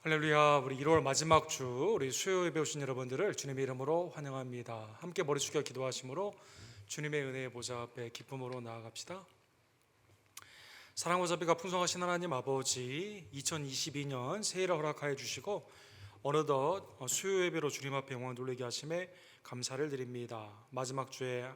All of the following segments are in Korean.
할렐루야. 우리 1월 마지막 주 우리 수요 예배 오신 여러분들을 주님의 이름으로 환영합니다. 함께 머리 숙여 기도하심으로 주님의 은혜의 보좌 앞에 기쁨으로 나아갑시다. 사랑과 자비가 풍성하신 하나님 아버지, 2022년 새해를 허락하여 주시고 어느덧 수요 예배로 주님 앞에 영광 돌리게 하심에 감사를 드립니다. 마지막 주에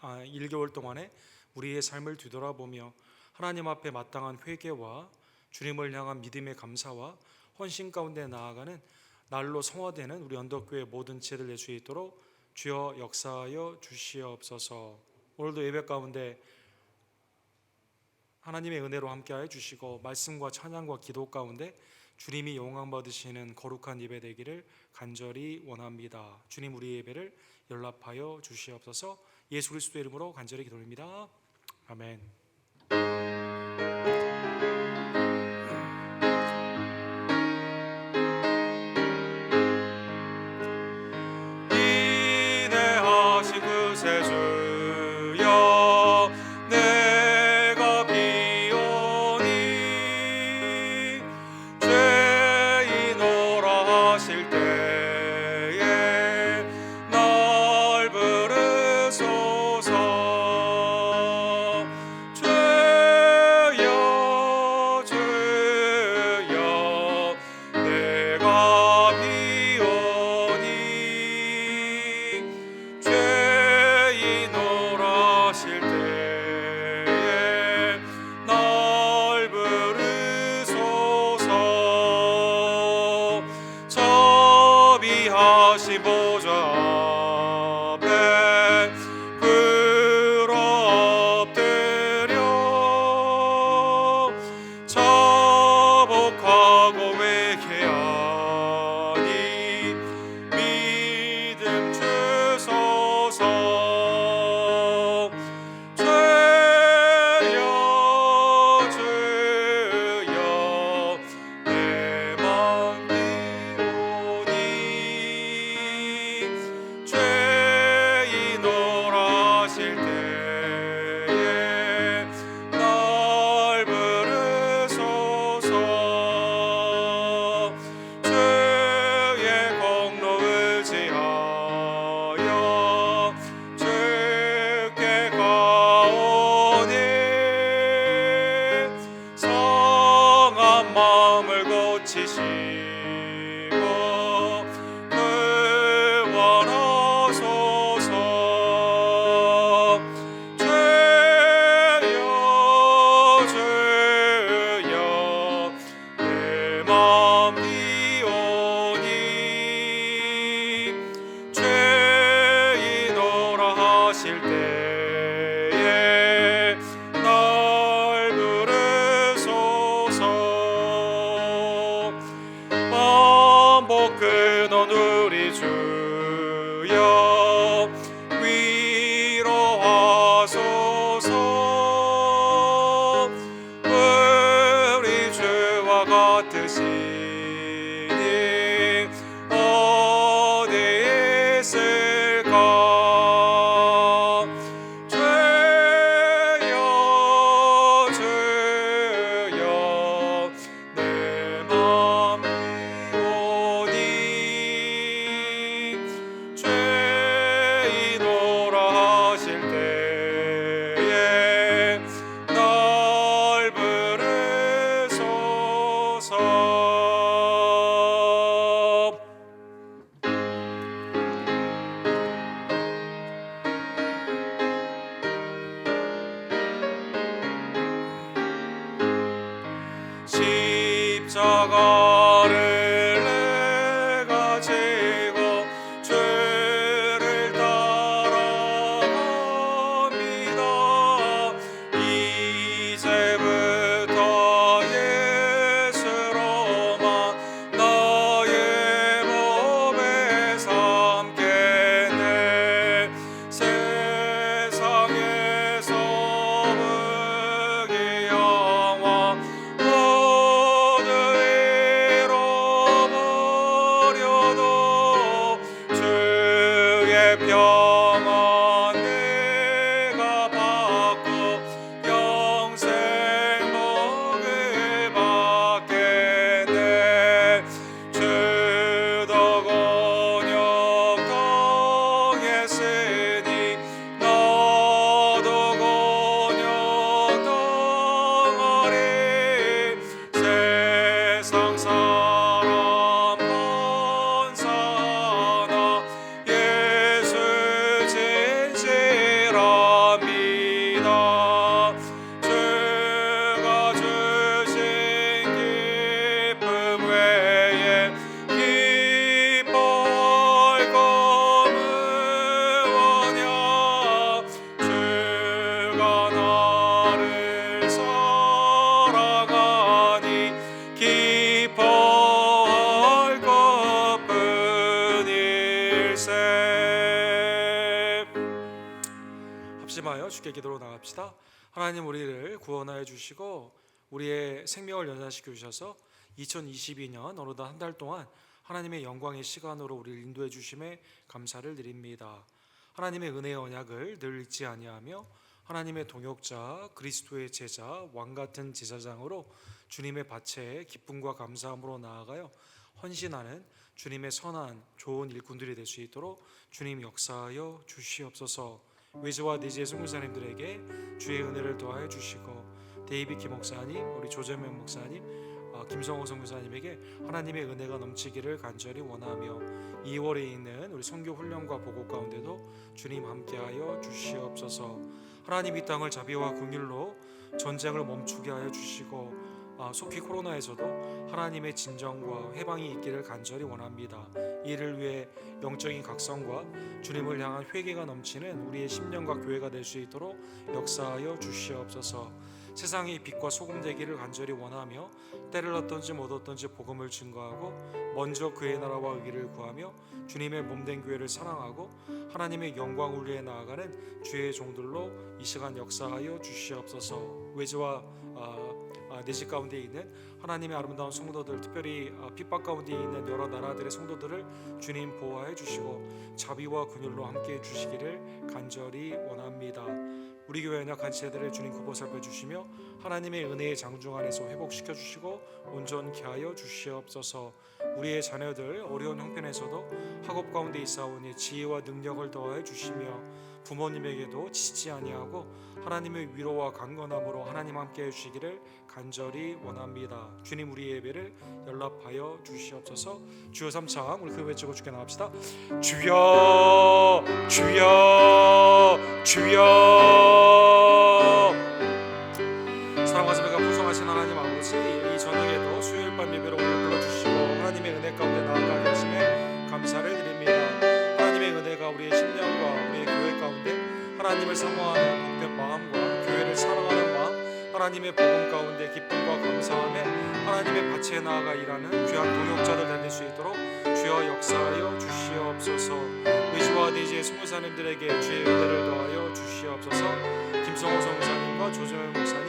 1개월 동안에 우리의 삶을 뒤돌아보며 하나님 앞에 마땅한 회개와 주님을 향한 믿음의 감사와 헌신 가운데 나아가는 날로 성화되는 우리 언덕교회 모든 지혜를 낼 수 있도록 주여 역사하여 주시옵소서. 오늘도 예배 가운데 하나님의 은혜로 함께하여 주시고 말씀과 찬양과 기도 가운데 주님이 영광 받으시는 거룩한 예배 되기를 간절히 원합니다. 주님, 우리 예배를 연락하여 주시옵소서. 예수 그리스도의 이름으로 간절히 기도드립니다. 아멘. 주여 내가 비오니 죄인오라 하실 때에 날 부르소서. 주여 주여 내가 비오니 하실 때에 날 부르소서. 자비하신 보좌 앞에 엎드려 자복하고 회개하니 믿음 주소서. 마음을 고치시고 구원하소서. 주여 주여 내 맘 비오니 죄인오라 하실 때에 날 부르소서. 반복 끊은 우리 주여 위로하소서. 우리 주와 같으시니 어디에 있을까. 주여 주여 내 맘 비오니 죄인오라 하실 때에 날 부르소서. 십자가를 내가 지고 죄를 따라갑니다. 이제부터 예수로만 나의 몸에 삼겠네. 세상에서 무기영화 모두 잃어버려도 주의 평안 내가 받고 영생 복을 받겠네. 일세. 합심하여 주께 기도로 나갑시다. 하나님, 우리를 구원하여 주시고 우리의 생명을 연장시켜 주셔서 2022년 어느덧 한 달 동안 하나님의 영광의 시간으로 우리를 인도해 주심에 감사를 드립니다. 하나님의 은혜의 언약을 늘 잊지 아니하며 하나님의 동역자, 그리스도의 제자, 왕같은 제사장으로 주님의 밭에 기쁨과 감사함으로 나아가요 헌신하는 주님의 선한 좋은 일꾼들이 될 수 있도록 주님 역사하여 주시옵소서. 외제와 내지의 선교사님들에게 주의 은혜를 더하여 주시고, 데이비 김 목사님, 우리 조재명 목사님, 김성호 선교사님에게 하나님의 은혜가 넘치기를 간절히 원하며, 2월에 있는 우리 선교 훈련과 보고 가운데도 주님 함께하여 주시옵소서. 하나님, 이 땅을 자비와 긍휼로 전쟁을 멈추게 하여 주시고, 속히 코로나에서도 하나님의 진정과 해방이 있기를 간절히 원합니다. 이를 위해 영적인 각성과 주님을 향한 회개가 넘치는 우리의 심령과 교회가 될 수 있도록 역사하여 주시옵소서. 세상의 빛과 소금 되기를 간절히 원하며, 때를 얻든지 못 얻든지 복음을 증거하고 먼저 그의 나라와 의를 구하며 주님의 몸된 교회를 사랑하고 하나님의 영광을 위해 나아가는 주의 종들로 이 시간 역사하여 주시옵소서. 외지와 내 집 가운데 있는 하나님의 아름다운 성도들, 특별히 핍박 가운데 있는 여러 나라들의 성도들을 주님 보호해 주시고 자비와 긍휼로 함께해 주시기를 간절히 원합니다. 우리 교회 연약한 지체들을 주님 굽어 살펴 주시며 하나님의 은혜의 장중 안에서 회복시켜 주시고 온전케 하여 주시옵소서. 우리의 자녀들 어려운 형편에서도 학업 가운데 있사오니 지혜와 능력을 더하여 주시며 부모님에게도 지치지 아니하고 하나님의 위로와 강건함으로 하나님 함께해 주시기를 간절히 원합니다. 주님, 우리의 예배를 연락하여 주시옵소서. 주여 삼창 우리 그 외치고 주께 나갑시다. 주여 주여 주여. 사랑과 자비가 풍성하신 하나님 아버지, 이 저녁에도 수요일 밤 예배로 우리를 불러주시고 하나님의 은혜 가운데 나아가게 하심에 감사를 드립니다. 하나님의 은혜가 우리의 심령과 우리의 교회 가운데 하나님을 사모하는 복된 마음과 교회를 사랑하는 마음, 하나님의 복음 가운데 기쁨과 감사함에 하나님의 밭에 나아가 일하는 귀한 동역자들 될 수 있도록 주여 역사하여 주시옵소서. 의지와 내지의 선교사님들에게 주의 은혜를 더하여 주시옵소서. 김성호 선교사님과 조정현 목사님,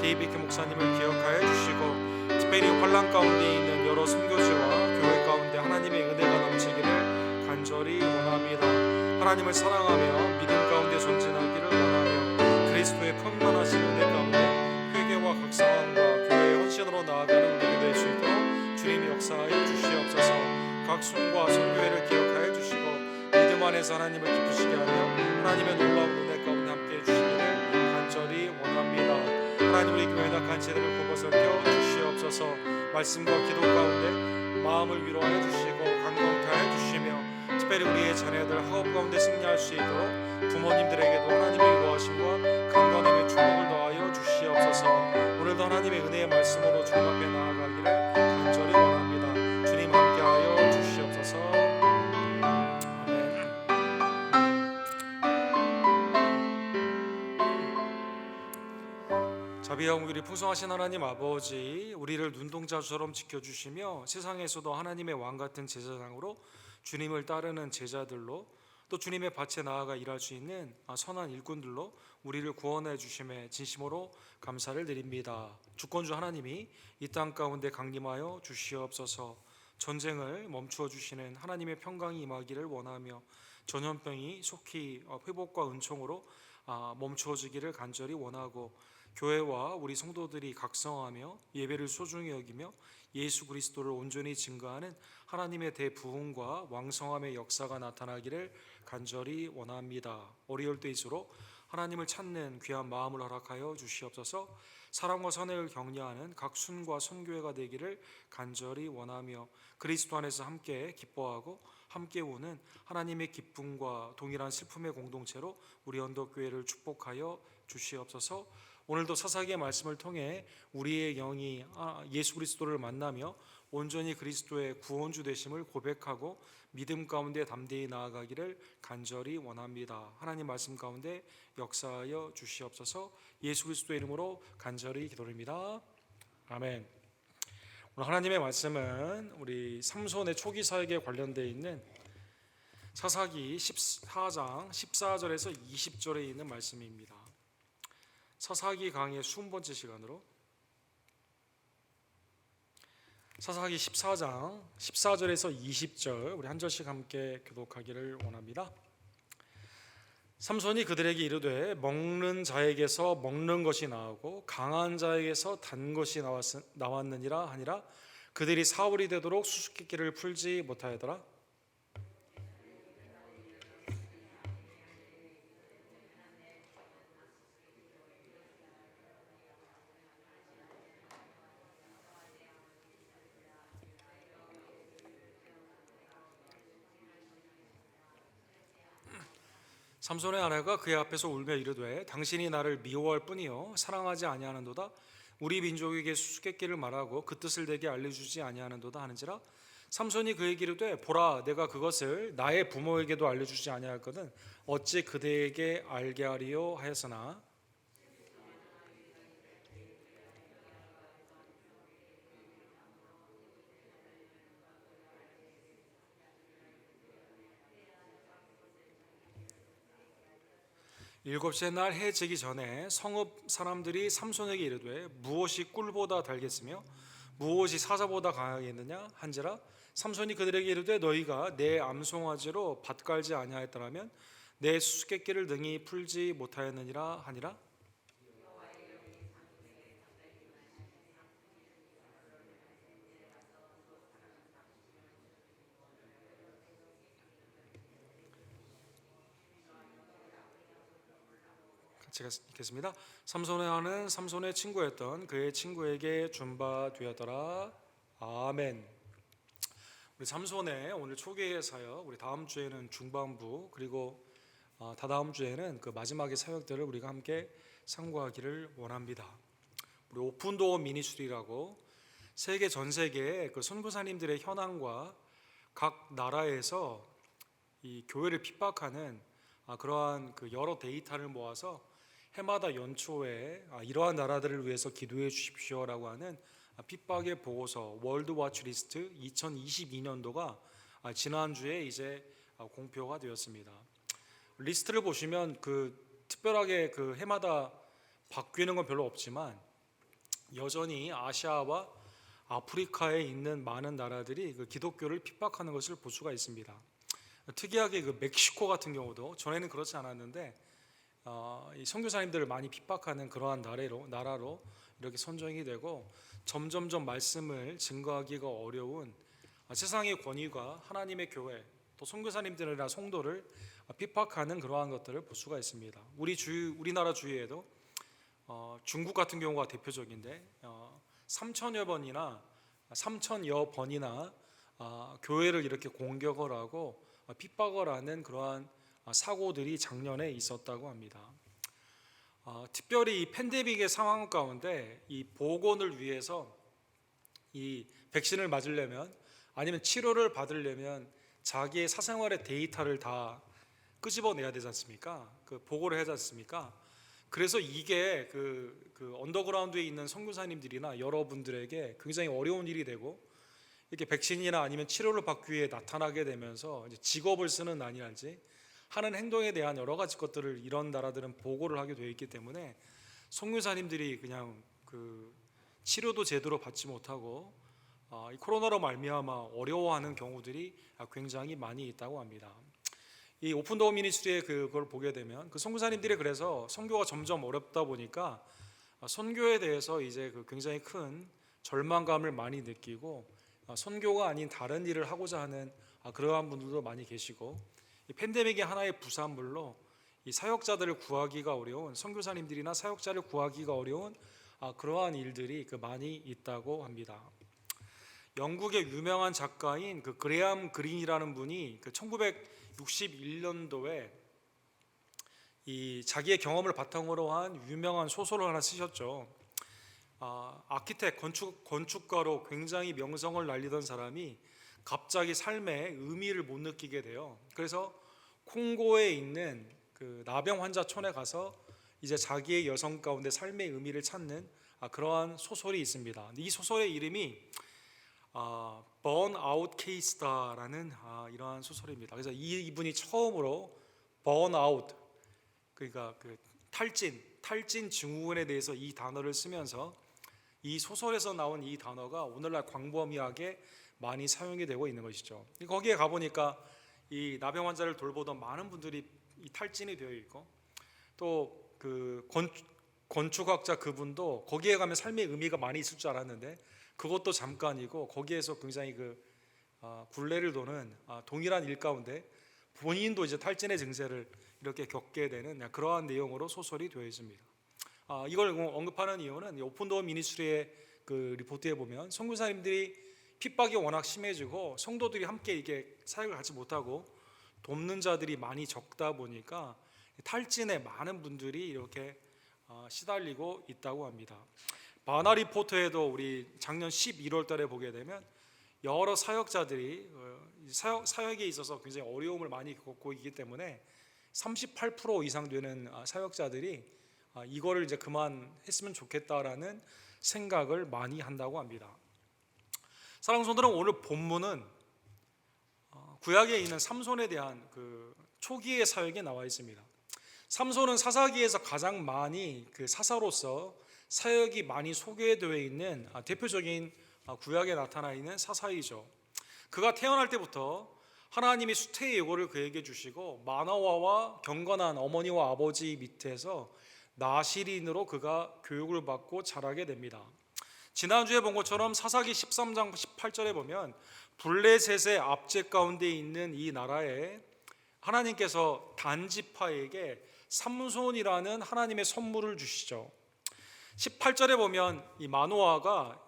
데이비 김 목사님을 기억하여 주시고, 특별히 환난 가운데 있는 여러 선교지와 교회 가운데 하나님의 은혜가 넘치기를 간절히 원합니다. 하나님을 사랑하며 믿음 가운데 전진하기를 원하며 그리스도의 평만하신 은혜 가운데 회개와 각성함과 교회의 헌신으로 나아가는 우리가 될 수 있도록 주님이 역사하여 주시옵소서. 각 순과 선교회를 기억하여 주시고 믿음 안에서 하나님을 기쁘시게 하며 하나님의 놀라운 은혜 가운데 함께해 주시기를 간절히 원합니다. 하나님, 우리 교회 연약한 지체들을 굽어 살펴 주시옵소서. 말씀과 기도 가운데 마음을 위로하여 주시고 강건케 하여 주시며, 특별히 우리의 자녀들 학업 가운데 승리할 수 있도록 부모님들에게도 하나님의 위로하심과 강건함의 축복을 더하여 주시옵소서. 오늘도 하나님의 은혜의 말씀으로 주님 앞에 나아가기를 간절히 원합니다. 주님 함께하여 주시옵소서. 아멘. 자비와 긍휼이 풍성하신 하나님 아버지, 우리를 눈동자처럼 지켜주시며 세상에서도 하나님의 왕같은 제사장으로 주님을 따르는 제자들로, 또 주님의 밭에 나아가 일할 수 있는 선한 일꾼들로 우리를 구원해 주심에 진심으로 감사를 드립니다. 주권주 하나님이 이 땅 가운데 강림하여 주시옵소서. 전쟁을 멈추어 주시는 하나님의 평강이 임하기를 원하며 전염병이 속히 회복과 은총으로 멈추어지기를 간절히 원하고, 교회와 우리 성도들이 각성하며 예배를 소중히 여기며 예수 그리스도를 온전히 증거하는 하나님의 대부흥과 왕성함의 역사가 나타나기를 간절히 원합니다. 어려울 때일수록 하나님을 찾는 귀한 마음을 허락하여 주시옵소서. 사랑과 선을 격려하는 각 순과 선교회가 되기를 간절히 원하며 그리스도 안에서 함께 기뻐하고 함께 우는 하나님의 기쁨과 동일한 슬픔의 공동체로 우리 언덕교회를 축복하여 주시옵소서. 오늘도 사사기의 말씀을 통해 우리의 영이 예수 그리스도를 만나며 온전히 그리스도의 구원주 되심을 고백하고 믿음 가운데 담대히 나아가기를 간절히 원합니다. 하나님 말씀 가운데 역사하여 주시옵소서. 예수 그리스도의 이름으로 간절히 기도드립니다. 아멘. 오늘 하나님의 말씀은 우리 삼손의 초기 사역에 관련되어 있는 사사기 14장 14절에서 20절에 있는 말씀입니다. 사사기 강의 20번째 시간으로 사사기 14장 14절에서 20절 우리 한 절씩 함께 교독하기를 원합니다. 삼손이 그들에게 이르되 먹는 자에게서 먹는 것이 나오고 강한 자에게서 단 것이 나왔느니라 하니라. 그들이 사울이 되도록 수수께끼를 풀지 못하였더라. 삼손의 아내가 그의 앞에서 울며 이르되 당신이 나를 미워할 뿐이요 사랑하지 아니하는도다. 우리 민족에게 수수께끼를 말하고 그 뜻을 내게 알려주지 아니하는도다 하는지라. 삼손이 그에게 이르되 보라 내가 그것을 나의 부모에게도 알려주지 아니하였거든 어찌 그대에게 알게 하리요 하였으나 일곱째 날 해 지기 전에 성읍 사람들이 삼손에게 이르되 무엇이 꿀보다 달겠으며 무엇이 사자보다 강하겠느냐 한지라. 삼손이 그들에게 이르되 너희가 내 암송아지로 밭 갈지 아니하였더라면 내 수수께끼를 능히 풀지 못하였느니라 하니라. 제가 읽겠습니다. 삼손의 아는 삼손의 친구였던 그의 친구에게 준 바 되었더라. 아멘. 우리 삼손의 오늘 초기의 사역, 우리 다음 주에는 중반부 그리고 다다음 주에는 그 마지막의 사역들을 우리가 함께 상고하기를 원합니다. 우리 오픈도어 미니스트리라고 세계 전 세계의 그 선교사님들의 현황과 각 나라에서 이 교회를 핍박하는 그러한 그 여러 데이터를 모아서 해마다 연초에 이러한 나라들을 위해서 기도해 주십시오라고 하는 핍박의 보고서 월드 와치 리스트 2022년도가 지난주에 이제 공표가 되었습니다. 리스트를 보시면 그 특별하게 그 해마다 바뀌는 건 별로 없지만 여전히 아시아와 아프리카에 있는 많은 나라들이 그 기독교를 핍박하는 것을 볼 수가 있습니다. 특이하게 그 멕시코 같은 경우도 전에는 그렇지 않았는데 이 선교사님들을 많이 핍박하는 그러한 나라로 이렇게 선정이 되고 점점점 말씀을 증거하기가 어려운 세상의 권위가 하나님의 교회 또 선교사님들이나 성도를 핍박하는 그러한 것들을 볼 수가 있습니다. 우리나라 주위에도 중국 같은 경우가 대표적인데 3천여 번이나 교회를 이렇게 공격을 하고 핍박을 하는 그러한 사고들이 작년에 있었다고 합니다. 특별히 이 팬데믹의 상황 가운데 이 보건을 위해서 이 백신을 맞으려면 아니면 치료를 받으려면 자기의 사생활의 데이터를 다 끄집어내야 되지 않습니까? 그 보고를 해야 되지 않습니까? 그래서 이게 그 언더그라운드에 있는 선교사님들이나 여러분들에게 굉장히 어려운 일이 되고 이렇게 백신이나 아니면 치료를 받기 위해 나타나게 되면서 이제 직업을 쓰는 난이랄지 하는 행동에 대한 여러 가지 것들을 이런 나라들은 보고를 하게 되어 있기 때문에 선교사님들이 그냥 그 치료도 제대로 받지 못하고 이 코로나로 말미암아 어려워하는 경우들이 굉장히 많이 있다고 합니다. 이 오픈도어 미니스트리의 그걸 보게 되면 그 선교사님들이 그래서 선교가 점점 어렵다 보니까 선교에 대해서 이제 그 굉장히 큰 절망감을 많이 느끼고 선교가 아닌 다른 일을 하고자 하는 그러한 분들도 많이 계시고 이 팬데믹의 하나의 부산물로 이 사역자들을 구하기가 어려운 선교사님들이나 사역자를 구하기가 어려운 그러한 일들이 많이 있다고 합니다. 영국의 유명한 작가인 그 그레암 그린이라는 분이 그 1961년도에 이 자기의 경험을 바탕으로 한 유명한 소설을 하나 쓰셨죠. 아키텍 건축가로 굉장히 명성을 날리던 사람이 갑자기 삶의 의미를 못 느끼게 돼요. 그래서 콩고에 있는 그 나병 환자촌에 가서 이제 자기의 여성 가운데 삶의 의미를 찾는 그러한 소설이 있습니다. 이 소설의 이름이 번아웃 케이스다라는 이러한 소설입니다. 그래서 이분이 처음으로 번아웃, 그러니까 그 탈진 증후군에 대해서 이 단어를 쓰면서 이 소설에서 나온 이 단어가 오늘날 광범위하게 많이 사용이 되고 있는 것이죠. 거기에 가보니까 이 나병 환자를 돌보던 많은 분들이 이 탈진이 되어 있고, 또 그 건축학자 그분도 거기에 가면 삶의 의미가 많이 있을 줄 알았는데 그것도 잠깐이고, 거기에서 굉장히 굴레를 도는 동일한 일 가운데 본인도 이제 탈진의 증세를 이렇게 겪게 되는 그러한 내용으로 소설이 되어 있습니다. 이걸 언급하는 이유는 오픈도어 미니스트리의 그 리포트에 보면 선교사님들이 핍박이 워낙 심해지고 성도들이 함께 이게 사역을 같이 못하고 돕는 자들이 많이 적다 보니까 탈진에 많은 분들이 이렇게 시달리고 있다고 합니다. 바나 리포트에도 우리 작년 11월 달에 보게 되면 여러 사역자들이 사역에 있어서 굉장히 어려움을 많이 겪고 있기 때문에 38% 이상 되는 사역자들이 이거를 이제 그만했으면 좋겠다라는 생각을 많이 한다고 합니다. 사랑하는 성도들은, 오늘 본문은 구약에 있는 삼손에 대한 그 초기의 사역에 나와 있습니다. 삼손은 사사기에서 가장 많이 그 사사로서 사역이 많이 소개되어 있는 대표적인 구약에 나타나 있는 사사이죠. 그가 태어날 때부터 하나님이 수태의 예고를 그에게 주시고 마노아와 경건한 어머니와 아버지 밑에서 나시린으로 그가 교육을 받고 자라게 됩니다. 지난주에 본 것처럼 사사기 13장 18절에 보면 블레셋의 압제 가운데 있는 이 나라에 하나님께서 단지파에게 삼손이라는 하나님의 선물을 주시죠. 18절에 보면 이 마노아가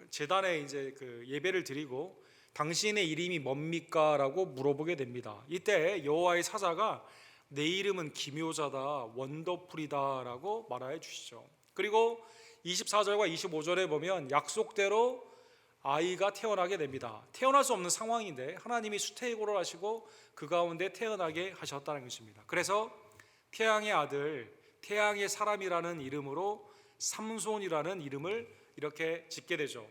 제단에 이제 그 예배를 드리고 당신의 이름이 뭡니까라고 물어보게 됩니다. 이때 여호와의 사자가 내 이름은 기묘자다, 원더풀이다라고 말하여 주시죠. 그리고 24절과 25절에 보면 약속대로 아이가 태어나게 됩니다. 태어날 수 없는 상황인데 하나님이 수태예고를 하시고 그 가운데 태어나게 하셨다는 것입니다. 그래서 태양의 아들, 태양의 사람이라는 이름으로 삼손이라는 이름을 이렇게 짓게 되죠.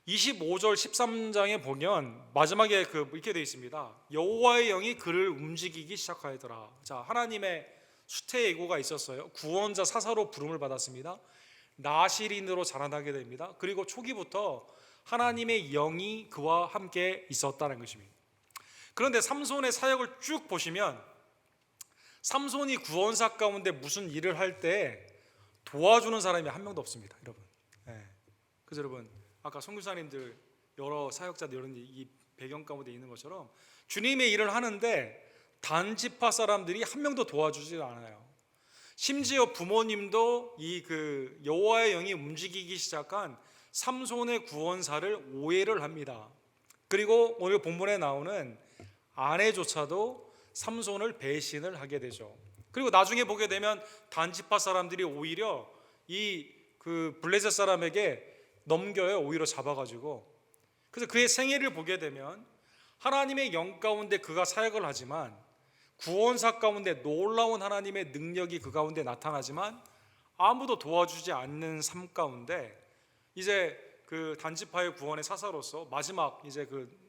25절 13장에 보면 마지막에 이렇게 되어 있습니다. 여호와의 영이 그를 움직이기 시작하더라. 자, 하나님의 수태예고가 있었어요. 구원자 사사로 부름을 받았습니다. 나시린으로 자라나게 됩니다. 그리고 초기부터 하나님의 영이 그와 함께 있었다는 것입니다. 그런데 삼손의 사역을 쭉 보시면 삼손이 구원사 가운데 무슨 일을 할 때 도와주는 사람이 한 명도 없습니다, 여러분. 그래서 여러분, 아까 선교사님들 여러 사역자들 이런 이 배경 가운데 있는 것처럼 주님의 일을 하는데 단지파 사람들이 한 명도 도와주지 않아요. 심지어 부모님도 이 여호와의 영이 움직이기 시작한 삼손의 구원사를 오해를 합니다. 그리고 오늘 본문에 나오는 아내조차도 삼손을 배신을 하게 되죠. 그리고 나중에 보게 되면 단지파 사람들이 오히려 이 블레셋 사람에게 넘겨요. 오히려 잡아가지고. 그래서 그의 생애를 보게 되면 하나님의 영 가운데 그가 사역을 하지만 구원사 가운데 놀라운 하나님의 능력이 그 가운데 나타나지만 아무도 도와주지 않는 삶 가운데 이제 그 단지파의 구원의 사사로서 마지막 이제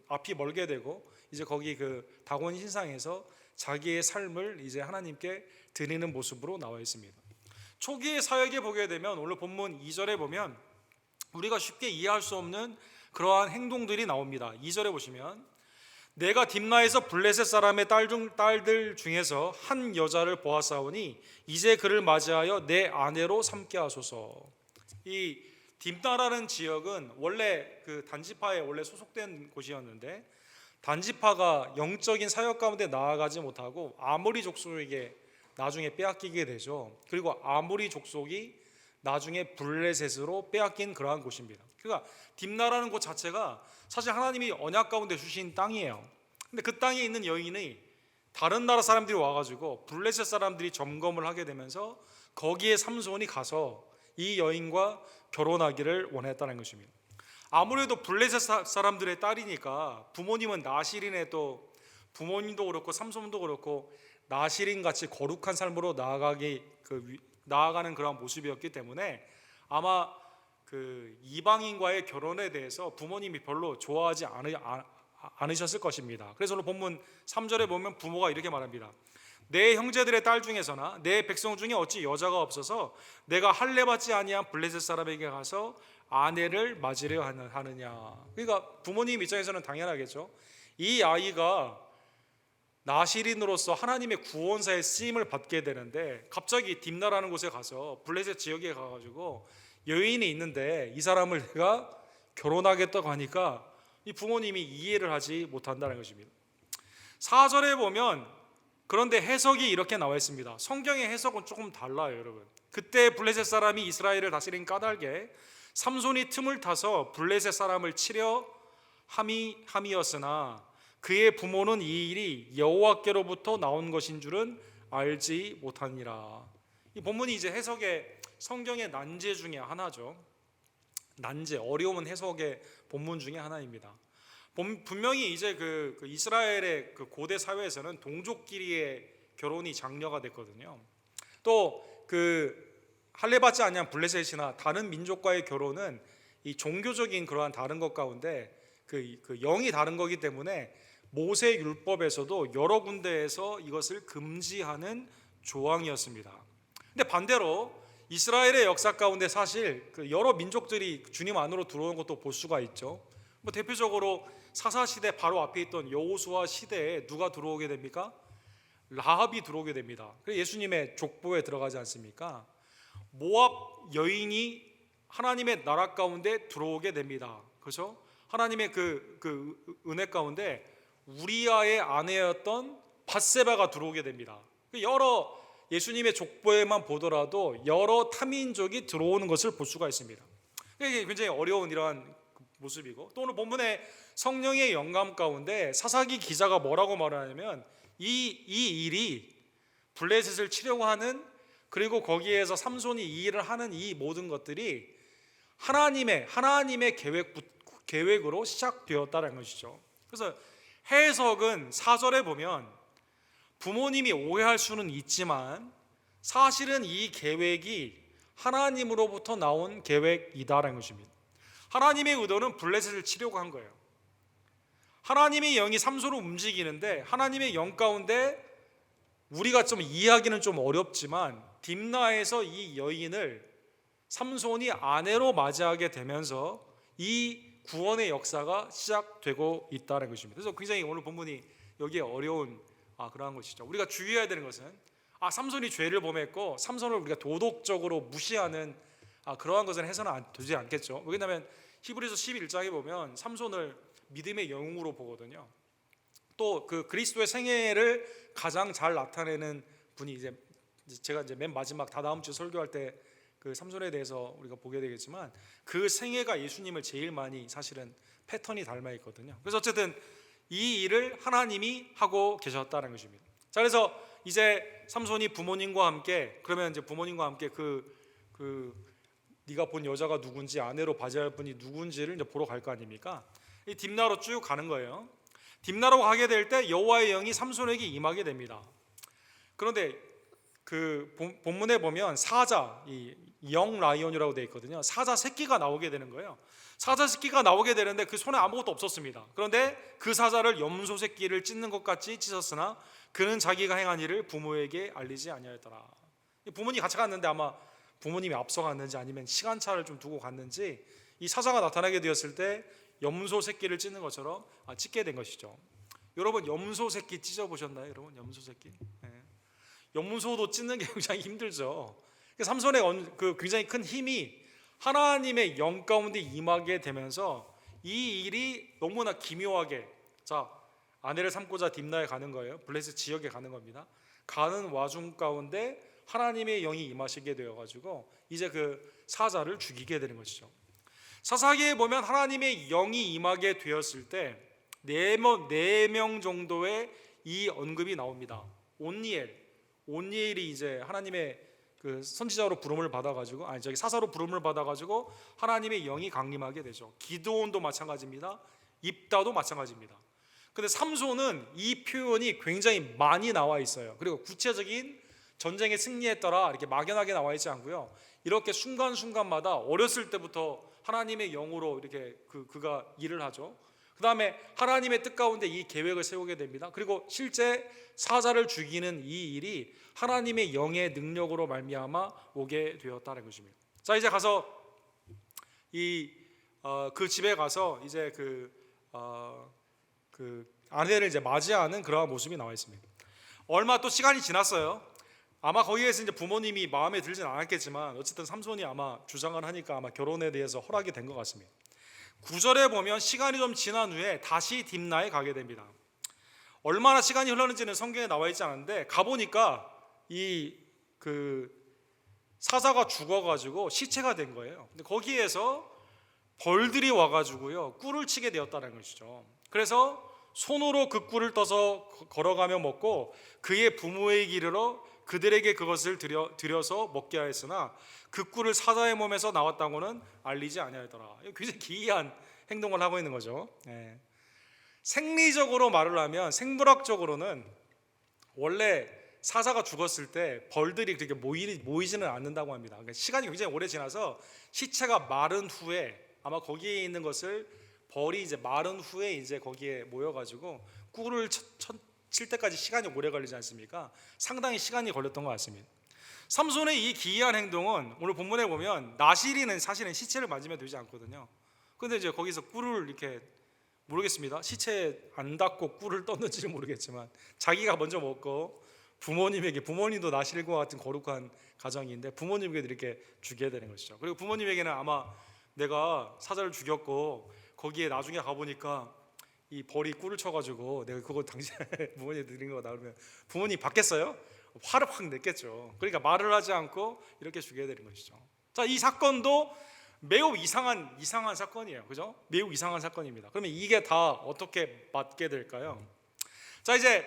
앞이 멀게 되고 이제 거기 다곤 신상에서 자기의 삶을 이제 하나님께 드리는 모습으로 나와 있습니다. 초기의 사역에 보게 되면 오늘 본문 2절에 보면 우리가 쉽게 이해할 수 없는 그러한 행동들이 나옵니다. 2절에 보시면 내가 딥나에서 블레셋 사람의 딸들 중에서 한 여자를 보았사오니 이제 그를 맞이하여 내 아내로 삼게 하소서. 이 딥나라는 지역은 원래 단지파에 원래 소속된 곳이었는데 단지파가 영적인 사역 가운데 나아가지 못하고 아모리 족속에게 나중에 빼앗기게 되죠. 그리고 아모리 족속이 나중에 블레셋으로 빼앗긴 그러한 곳입니다. 그러니까 딥나라는 곳 자체가 사실 하나님이 언약 가운데 주신 땅이에요. 근데 그 땅에 있는 여인이 다른 나라 사람들이 와가지고 블레셋 사람들이 점검을 하게 되면서 거기에 삼손이 가서 이 여인과 결혼하기를 원했다는 것입니다. 아무래도 블레셋 사람들의 딸이니까 부모님은 나시린의 또 부모님도 그렇고 삼손도 그렇고 나시린 같이 거룩한 삶으로 나아가는 그런 모습이었기 때문에 아마 그 이방인과의 결혼에 대해서 부모님이 별로 좋아하지 않으셨을 것입니다. 그래서 오늘 본문 3절에 보면 부모가 이렇게 말합니다. 내 형제들의 딸 중에서나 내 백성 중에 어찌 여자가 없어서 내가 할례 받지 아니한 블레셋 사람에게 가서 아내를 맞으려 하느냐. 그러니까 부모님 입장에서는 당연하겠죠. 이 아이가 나실인으로서 하나님의 구원사의 쓰임을 받게 되는데 갑자기 딥나라는 곳에 가서 블레셋 지역에 가가지고 여인이 있는데 이 사람을 내가 결혼하겠다고 하니까 이 부모님이 이해를 하지 못한다는 것입니다. 4절에 보면 그런데 해석이 이렇게 나와 있습니다. 성경의 해석은 조금 달라요, 여러분. 그때 블레셋 사람이 이스라엘을 다스린 까닭에 삼손이 틈을 타서 블레셋 사람을 치려 함이었으나 그의 부모는 이 일이 여호와께로부터 나온 것인 줄은 알지 못하니라. 이 본문이 이제 해석의 성경의 난제 중에 하나죠. 난제, 어려운 해석의 본문 중에 하나입니다. 분명히 이제 그 이스라엘의 그 고대 사회에서는 동족끼리의 결혼이 장려가 됐거든요. 또 그 할례 받지 아니한 블레셋이나 다른 민족과의 결혼은 이 종교적인 그러한 다른 것 가운데 그 영이 다른 거기 때문에 모세 율법에서도 여러 군데에서 이것을 금지하는 조항이었습니다. 근데 반대로 이스라엘의 역사 가운데 사실 그 여러 민족들이 주님 안으로 들어오는 것도 볼 수가 있죠. 뭐 대표적으로 사사 시대 바로 앞에 있던 여호수아 시대에 누가 들어오게 됩니까? 라합이 들어오게 됩니다. 그래서 예수님의 족보에 들어가지 않습니까? 모압 여인이 하나님의 나라 가운데 들어오게 됩니다. 그렇죠? 하나님의 그 은혜 가운데 우리아의 아내였던 밧세바가 들어오게 됩니다. 여러 예수님의 족보에만 보더라도 여러 타민족이 들어오는 것을 볼 수가 있습니다. 이게 굉장히 어려운 이러한 모습이고, 또 오늘 본문의 성령의 영감 가운데 사사기 기자가 뭐라고 말하냐면 이 일이 블레셋을 치려고 하는, 그리고 거기에서 삼손이 이 일을 하는 이 모든 것들이 하나님의 계획으로 시작되었다는 것이죠. 그래서 해석은 4절에 보면 부모님이 오해할 수는 있지만 사실은 이 계획이 하나님으로부터 나온 계획이다라는 것입니다. 하나님의 의도는 블레셋을 치려고 한 거예요. 하나님의 영이 삼손으로 움직이는데 하나님의 영 가운데 우리가 좀 이해하기는 좀 어렵지만 딥나에서 이 여인을 삼손이 아내로 맞이하게 되면서 이 구원의 역사가 시작되고 있다는 것입니다. 그래서 굉장히 오늘 본문이 여기에 어려운 그러한 것이죠. 우리가 주의해야 되는 것은 삼손이 죄를 범했고 삼손을 우리가 도덕적으로 무시하는 그러한 것은 해서는 되지 않겠죠. 왜냐하면 히브리서 11장에 보면 삼손을 믿음의 영웅으로 보거든요. 또 그 그리스도의 생애를 가장 잘 나타내는 분이 제가 맨 마지막 다다음 주 설교할 때 그 삼손에 대해서 우리가 보게 되겠지만 그 생애가 예수님을 제일 많이 사실은 패턴이 닮아 있거든요. 그래서 어쨌든 이 일을 하나님이 하고 계셨다는 것입니다. 자, 그래서 이제 삼손이 부모님과 함께, 그러면 이제 부모님과 함께 네가 본 여자가 누군지, 아내로 맞이할 분이 누군지를 이제 보러 갈 거 아닙니까? 이 딥나로 쭉 가는 거예요. 딥나로 가게 될 때 여호와의 영이 삼손에게 임하게 됩니다. 그런데 그 본문에 보면 사자, 이 영 라이온이라고 되어 있거든요. 사자 새끼가 나오게 되는 거예요. 사자 새끼가 나오게 되는데 그 손에 아무것도 없었습니다. 그런데 그 사자를 염소 새끼를 찢는 것 같이 찢었으나 그는 자기가 행한 일을 부모에게 알리지 아니하였더라. 부모님이 같이 갔는데 아마 부모님이 앞서 갔는지 아니면 시간차를 좀 두고 갔는지 이 사자가 나타나게 되었을 때 염소 새끼를 찢는 것처럼 찢게 된 것이죠. 여러분 염소 새끼 찢어보셨나요? 여러분 염소 새끼? 네. 염소도 찢는 게 굉장히 힘들죠. 삼손의 그 굉장히 큰 힘이 하나님의 영 가운데 임하게 되면서 이 일이 너무나 기묘하게, 자, 아내를 삼고자 딥나에 가는 거예요. 블레셋 지역에 가는 겁니다. 가는 와중 가운데 하나님의 영이 임하시게 되어가지고 이제 그 사자를 죽이게 되는 것이죠. 사사기에 보면 하나님의 영이 임하게 되었을 때 4명 정도의 이 언급이 나옵니다. 온니엘이 이제 하나님의 그 선지자로 부름을 받아가지고 사사로 부름을 받아가지고 하나님의 영이 강림하게 되죠. 기드온도 마찬가지입니다. 입다도 마찬가지입니다. 근데 삼손은 이 표현이 굉장히 많이 나와 있어요. 그리고 구체적인 전쟁에 승리했더라 이렇게 막연하게 나와 있지 않고요. 이렇게 순간순간마다 어렸을 때부터 하나님의 영으로 이렇게 그가 일을 하죠. 그 다음에 하나님의 뜻 가운데 이 계획을 세우게 됩니다. 그리고 실제 사자를 죽이는 이 일이 하나님의 영의 능력으로 말미암아 오게 되었다는 것입니다. 자, 이제 가서 그 집에 가서 이제 그 아내를 이제 맞이하는 그러한 모습이 나와 있습니다. 얼마 또 시간이 지났어요. 아마 거기에서 이제 부모님이 마음에 들진 않았겠지만 어쨌든 삼손이 아마 주장을 하니까 아마 결혼에 대해서 허락이 된 것 같습니다. 9절에 보면 시간이 좀 지난 후에 다시 딥나에 가게 됩니다. 얼마나 시간이 흘렀는지는 성경에 나와 있지 않은데 가보니까 그 사자가 죽어가지고 시체가 된 거예요. 근데 거기에서 벌들이 와가지고요 꿀을 치게 되었다는 것이죠. 그래서 손으로 그 꿀을 떠서 걸어가며 먹고 그의 부모에게 이르러 그들에게 그것을 드려서 먹게 하였으나 그 꿀을 사자의 몸에서 나왔다고는 알리지 아니하더라. 굉장히 기이한 행동을 하고 있는 거죠. 생리적으로 말을 하면 생물학적으로는 원래 사자가 죽었을 때 벌들이 그렇게 모이지는 않는다고 합니다. 그러니까 시간이 굉장히 오래 지나서 시체가 마른 후에 아마 거기에 있는 것을 벌이 이제 마른 후에 이제 거기에 모여가지고 꿀을 칠 때까지 시간이 오래 걸리지 않습니까? 상당히 시간이 걸렸던 것 같습니다. 삼손의 이 기이한 행동은 오늘 본문에 보면 나실이는 사실은 시체를 만지면 되지 않거든요. 그런데 이제 거기서 꿀을 이렇게 모르겠습니다. 시체에 안 닿고 꿀을 떴는지는 모르겠지만 자기가 먼저 먹고 부모님도 나실과 같은 거룩한 가정인데 부모님에게 이렇게 주게 되는 것이죠. 그리고 부모님에게는 아마 내가 사자를 죽였고 거기에 나중에 가보니까 이 벌이 꿀을 쳐가지고 내가 그거 당신 부모님 드린 거다 그러면 부모님 받겠어요? 화를 확 냈겠죠. 그러니까 말을 하지 않고 이렇게 주게 되는 것이죠. 자, 이 사건도 매우 이상한 사건이에요. 그죠? 매우 이상한 사건입니다. 그러면 이게 다 어떻게 맞게 될까요? 자, 이제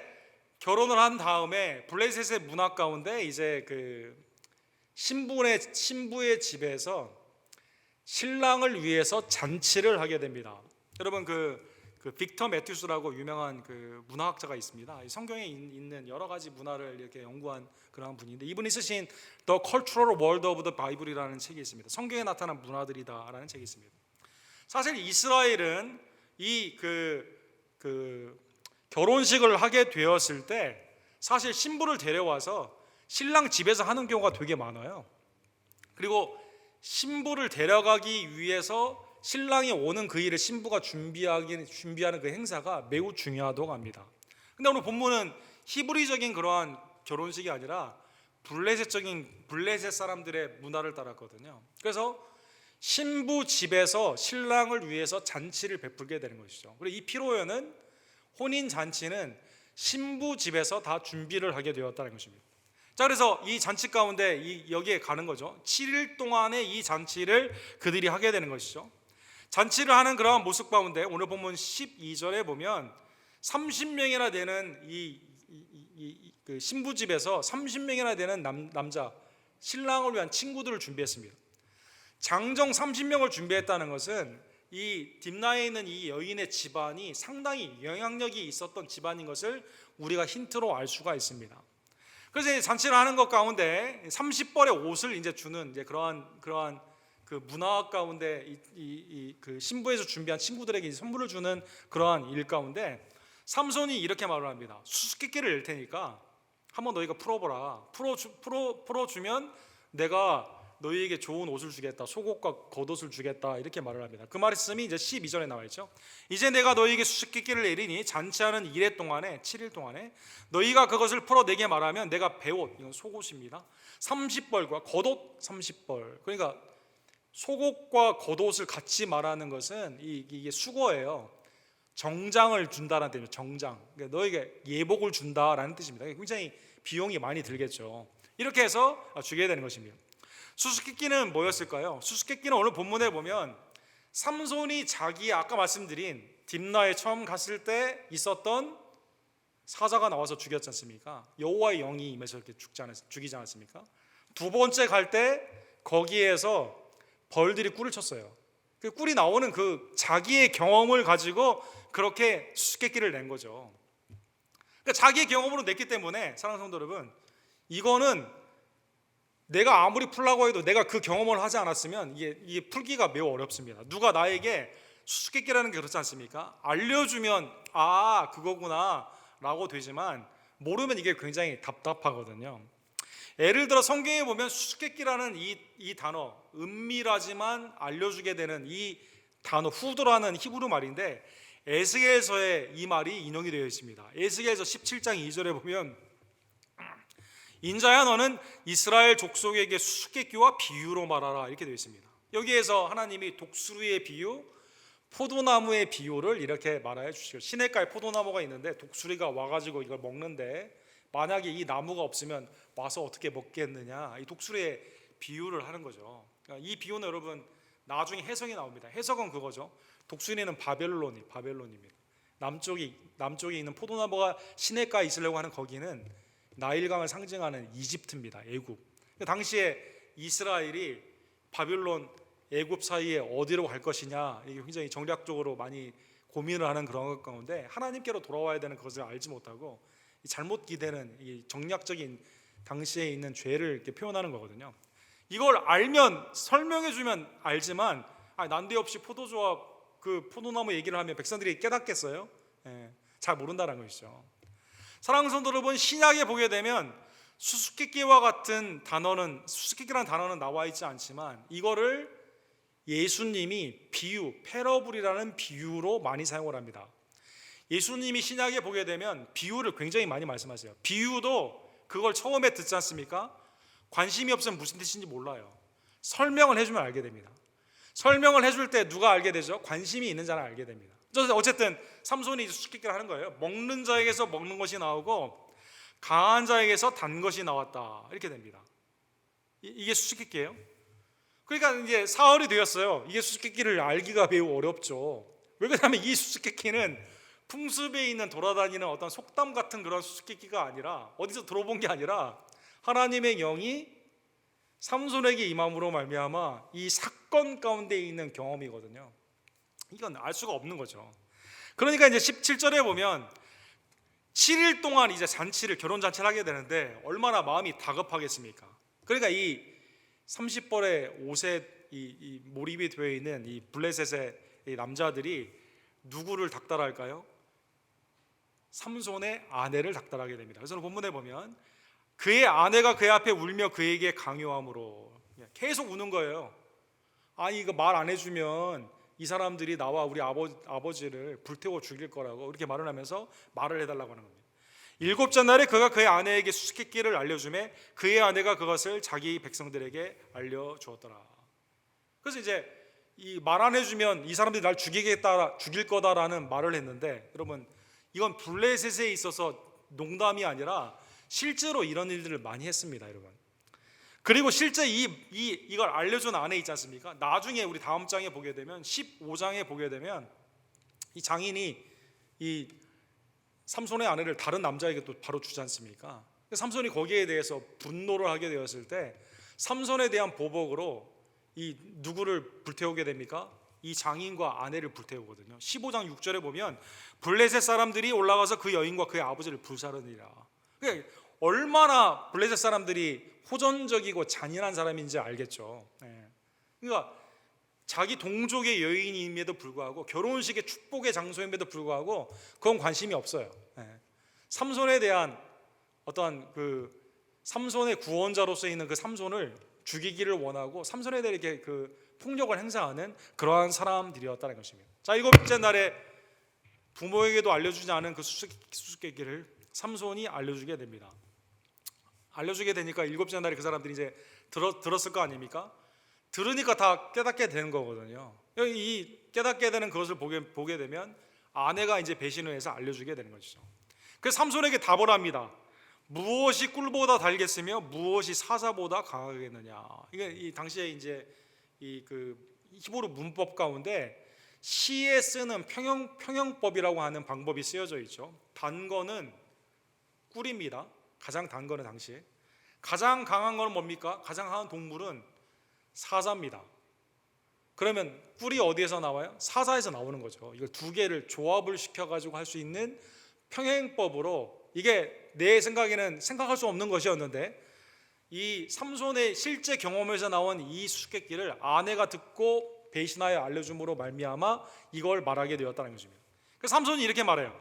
결혼을 한 다음에 블레셋의 문화 가운데 이제 그 신부의 집에서 신랑을 위해서 잔치를 하게 됩니다. 여러분 그 빅터 매튜스라고 유명한 그 문화학자가 있습니다. 성경에 있는 여러 가지 문화를 이렇게 연구한 그런 분인데 이분이 쓰신 The Cultural World of the Bible이라는 책이 있습니다. 성경에 나타난 문화들이다라는 책이 있습니다. 사실 이스라엘은 이 결혼식을 하게 되었을 때 사실 신부를 데려와서 신랑 집에서 하는 경우가 되게 많아요. 그리고 신부를 데려가기 위해서 신랑이 오는 그 일을 신부가 준비하는 그 행사가 매우 중요하다고 합니다. 근데 오늘 본문은 히브리적인 그러한 결혼식이 아니라 블레셋 사람들의 문화를 따랐거든요. 그래서 신부 집에서 신랑을 위해서 잔치를 베풀게 되는 것이죠. 그리고 이 피로연은 혼인 잔치는 신부 집에서 다 준비를 하게 되었다는 것입니다. 자, 그래서 이 잔치 가운데 여기에 가는 거죠. 7일 동안의 이 잔치를 그들이 하게 되는 것이죠. 잔치를 하는 그러한 모습 가운데 오늘 본문 12절에 보면 30명이나 되는 그 신부 집에서 30명이나 되는 남자 신랑을 위한 친구들을 준비했습니다. 장정 30명을 준비했다는 것은 이 딥나에 있는 이 여인의 집안이 상당히 영향력이 있었던 집안인 것을 우리가 힌트로 알 수가 있습니다. 그래서 잔치를 하는 것 가운데 30벌의 옷을 이제 주는 이제 그러한 그 문화 가운데 그 신부에서 준비한 친구들에게 선물을 주는 그러한 일 가운데 삼손이 이렇게 말을 합니다. 수수께끼를 낼 테니까 한번 너희가 풀어보라. 풀어주면 내가 너희에게 좋은 옷을 주겠다. 속옷과 겉옷을 주겠다. 이렇게 말을 합니다. 그 말씀이 이제 12절에 나와 있죠. 이제 내가 너희에게 수수께끼를 내리니 잔치하는 1회 동안에 7일 동안에 너희가 그것을 풀어내게 말하면 내가 베옷, 이건 속옷입니다. 30벌과 겉옷 30벌. 그러니까 속옷과 겉옷을 같이 말하는 것은 이게 수거예요. 정장을 준다라는 뜻이죠. 정장. 그러니까 너에게 예복을 준다라는 뜻입니다. 굉장히 비용이 많이 들겠죠. 이렇게 해서 주게 되는 것입니다. 수수께끼는 뭐였을까요? 수수께끼는 오늘 본문에 보면 삼손이 자기 아까 말씀드린 딥나에 처음 갔을 때 있었던 사자가 나와서 죽였지 않습니까? 여호와의 영이 임해서 이렇게 죽이지 않았습니까? 두 번째 갈 때 거기에서 벌들이 꿀을 쳤어요. 그 꿀이 나오는 그 자기의 경험을 가지고 그렇게 수수께끼를 낸 거죠. 그러니까 자기의 경험으로 냈기 때문에 사랑하는 성도 여러분, 이거는 내가 아무리 풀라고 해도 내가 그 경험을 하지 않았으면 이게 풀기가 매우 어렵습니다. 누가 나에게 수수께끼라는 게 그렇지 않습니까? 알려주면 아 그거구나 라고 되지만 모르면 이게 굉장히 답답하거든요. 예를 들어 성경에 보면 수수께끼라는 이 단어, 은밀하지만 알려주게 되는 이 단어 후드라는 히브리 말인데 에스겔서에 이 말이 인용이 되어 있습니다. 에스겔서 17장 2절에 보면 인자야 너는 이스라엘 족속에게 수수께끼와 비유로 말하라 이렇게 되어 있습니다. 여기에서 하나님이 독수리의 비유, 포도나무의 비유를 이렇게 말해 주시고, 시냇가에 포도나무가 있는데 독수리가 와가지고 이걸 먹는데 만약에 이 나무가 없으면 와서 어떻게 먹겠느냐, 이 독수리의 비유를 하는 거죠. 그러니까 이 비유는 여러분 나중에 해석이 나옵니다. 해석은 그거죠. 독수리는 바벨론입니다. 남쪽에 있는 포도나무가 시냇가에 있으려고 하는 거기는 나일강을 상징하는 이집트입니다. 애굽. 당시에 이스라엘이 바벨론, 애굽 사이에 어디로 갈 것이냐 이게 굉장히 정략적으로 많이 고민을 하는 그런 것 가운데 하나님께로 돌아와야 되는 것을 알지 못하고 잘못 기대는 이 정략적인 당시에 있는 죄를 이렇게 표현하는 거거든요. 이걸 알면 설명해주면 알지만 난데없이 포도조합 그 포도나무 얘기를 하면 백성들이 깨닫겠어요? 잘 모른다는 것이죠. 사랑하는 성도 여러분, 신약에 보게 되면 수수께끼와 같은 단어는, 수수께끼라는 단어는 나와 있지 않지만 이거를 예수님이 비유, 패러블이라는 비유로 많이 사용을 합니다. 예수님이 신약에 보게 되면 비유를 굉장히 많이 말씀하세요. 비유도 그걸 처음에 듣지 않습니까? 관심이 없으면 무슨 뜻인지 몰라요. 설명을 해주면 알게 됩니다. 설명을 해줄 때 누가 알게 되죠? 관심이 있는 자는 알게 됩니다. 어쨌든 삼손이 수수께끼를 하는 거예요. 먹는 자에게서 먹는 것이 나오고 강한 자에게서 단 것이 나왔다 이렇게 됩니다. 이게 수수께끼예요. 그러니까 이제 사흘이 되었어요. 이게 수수께끼를 알기가 매우 어렵죠. 왜 그러냐면 이 수수께끼는 풍습에 있는 돌아다니는 어떤 속담 같은 그런 수수께끼가 아니라, 어디서 들어본 게 아니라 하나님의 영이 삼손에게 임함으로 말미암아 이 사건 가운데 있는 경험이거든요. 이건 알 수가 없는 거죠. 그러니까 이제 17절에 보면 7일 동안 이제 결혼 잔치를 하게 되는데 얼마나 마음이 다급하겠습니까? 그러니까 이 30벌의 옷에 이 몰입이 되어 있는 이 블레셋의 이 남자들이 누구를 닥달할까요? 삼손의 아내를 닥달하게 됩니다. 그래서 본문에 보면 그의 아내가 그의 앞에 울며 그에게 강요함으로, 계속 우는 거예요. 아니 이거 말 안 해주면 이 사람들이 나와 우리 아버지를 불태워 죽일 거라고 이렇게 말을 하면서 말을 해달라고 하는 겁니다. 7째 날에 그가 그의 아내에게 수수께끼를 알려주매 그의 아내가 그것을 자기 백성들에게 알려주었더라. 그래서 이제 이 말 안 해주면 이 사람들이 날 죽일 거다라는 말을 했는데, 여러분 이건 블레셋에 있어서 농담이 아니라 실제로 이런 일들을 많이 했습니다, 여러분. 그리고 실제 이걸 알려준 아내 있지 않습니까? 나중에 우리 다음 장에 보게 되면 15장에 보게 되면 이 장인이 이 삼손의 아내를 다른 남자에게 또 바로 주지 않습니까? 삼손이 거기에 대해서 분노를 하게 되었을 때 삼손에 대한 보복으로 이 누구를 불태우게 됩니까? 이 장인과 아내를 불태우거든요. 15장 6절에 보면 블레셋 사람들이 올라가서 그 여인과 그의 아버지를 불사르니라. 그러니까 얼마나 블레셋 사람들이 호전적이고 잔인한 사람인지 알겠죠. 그러니까 자기 동족의 여인임에도 불구하고 결혼식의 축복의 장소임에도 불구하고 그건 관심이 없어요. 삼손에 대한 어떤 그 삼손의 구원자로서 있는 그 삼손을 죽이기를 원하고 삼손에 대해 이렇게 그 폭력을 행사하는 그러한 사람들이었다는 것입니다. 자, 7째 날에 부모에게도 알려주지 않은 그 수수께끼를 삼손이 알려주게 됩니다. 알려주게 되니까 7째 날에 그 사람들이 이제 들었을 거 아닙니까? 들으니까 다 깨닫게 되는 거거든요. 이 깨닫게 되는 그것을 보게 되면 아내가 이제 배신을 해서 알려주게 되는 것이죠. 그래서 삼손에게 답을 합니다. 무엇이 꿀보다 달겠으며 무엇이 사자보다 강하겠느냐. 이게 이 당시에 이제 이 그 히브리 문법 가운데 시에 쓰는 평형법이라고 하는 방법이 쓰여져 있죠. 단 거는 꿀입니다. 가장 단 거는 당시에. 가장 강한 거는 뭡니까? 가장 강한 동물은 사자입니다. 그러면 꿀이 어디에서 나와요? 사자에서 나오는 거죠. 이걸 두 개를 조합을 시켜가지고 할 수 있는 평행법으로, 이게 내 생각에는 생각할 수 없는 것이었는데 이 삼손의 실제 경험에서 나온 이 수수께끼를 아내가 듣고 배신하여 알려줌으로 말미암아 이걸 말하게 되었다는 것입니다. 그래서 삼손이 이렇게 말해요.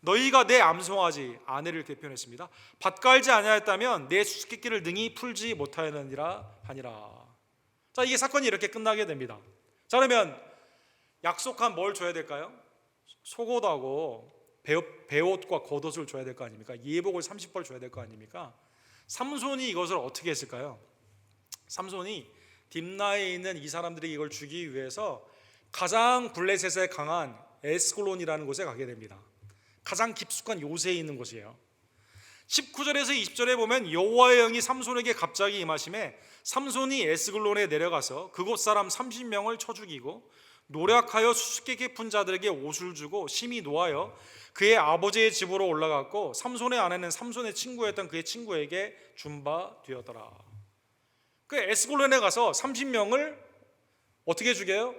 너희가 내 암송아지, 아내를 이렇게 표현했습니다. 밭갈지 아니하였다면 내 수수께끼를 능히 풀지 못하였느니라 하니라. 자, 이게 사건이 이렇게 끝나게 됩니다. 자, 그러면 약속한 뭘 줘야 될까요? 속옷하고 베옷과 겉옷을 줘야 될 거 아닙니까? 예복을 30벌 줘야 될 거 아닙니까? 삼손이 이것을 어떻게 했을까요? 삼손이 딥나에 있는 이 사람들이 이걸 주기 위해서 가장 블레셋에 강한 에스골론이라는 곳에 가게 됩니다. 가장 깊숙한 요새에 있는 곳이에요. 19절에서 20절에 보면 여호와의 영이 삼손에게 갑자기 임하심에 삼손이 에스골론에 내려가서 그곳 사람 30명을 쳐 죽이고 노력하여 수수께끼 푼 자들에게 옷을 주고 심히 노하여 그의 아버지의 집으로 올라갔고 삼손의 아내는 삼손의 친구였던 그의 친구에게 준 바 되었더라. 그 에스골론에 가서 30명을 어떻게 죽여요?